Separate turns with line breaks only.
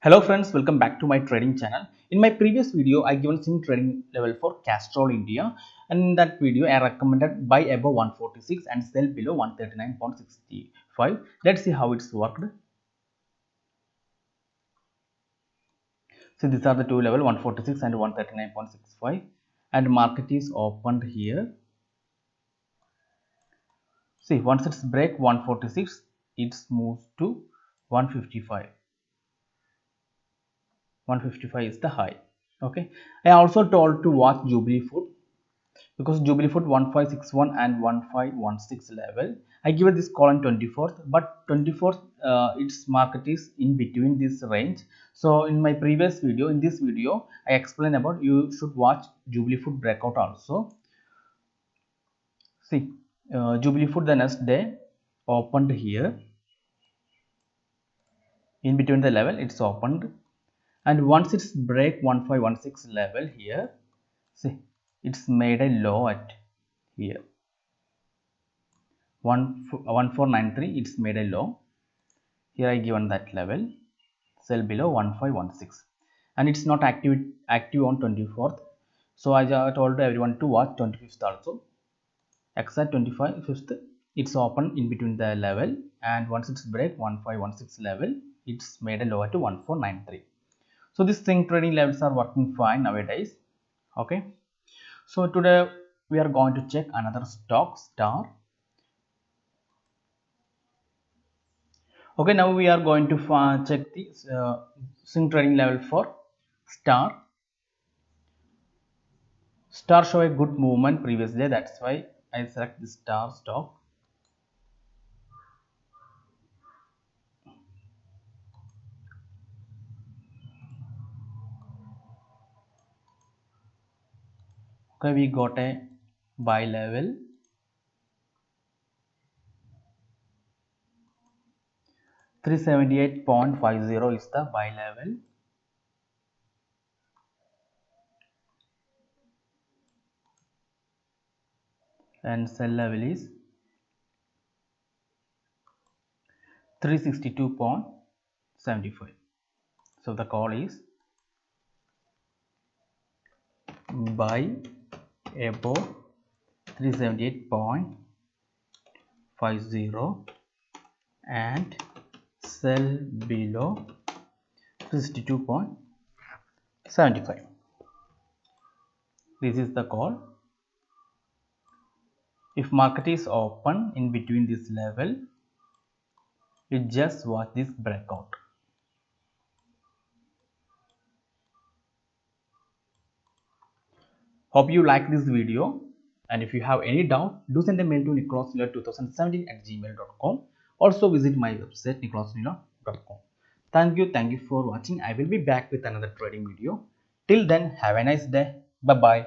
Hello friends, welcome back to my trading channel. In my previous video, I given swing trading level for Castrol India, and in that video I recommended buy above 146 and sell below 139.65. Let's see how it's worked. So these are the two level 146 and 139.65, and market is opened here. See, once it's break 146, it moves to 155. 155 is the high. Okay, I also told to watch Jubilee Food because Jubilee Food 1561 and 1516 level. I give it this call on 24th, but 24th its market is in between this range. So in my previous video, in this video I explain about you should watch Jubilee Food breakout also. See, Jubilee Food the next day opened here in between the level, it's opened, and once it's break 1516 level here, see, it's made a low at here 1493, it's made a low. Here I given that level, sell below 1516, and it's not active on 24th. So I told everyone to watch 25th also. Exact 25th, it's open in between the level, and once it's break 1516 level, it's made a low at 1493. So these swing trading levels are working fine nowadays. Okay, so today we are going to check another stock, Star. Okay, now we are going to check the swing trading level for Star. Star show a good movement previous day, that's why I select the Star stock. Okay, we got a buy level. $378.50 is the buy level. And sell level is 362.75. So the call is buy above 378.50 and sell below 362.75. This is the call. If market is open in between this level, you just watch this breakout. Hope you like this video, and if you have any doubt, do send a mail to nicholasnila2017@gmail.com. Also visit my website nicholasnila.com. Thank you for watching. I will be back with another trading video. Till then, have a nice day. Bye bye.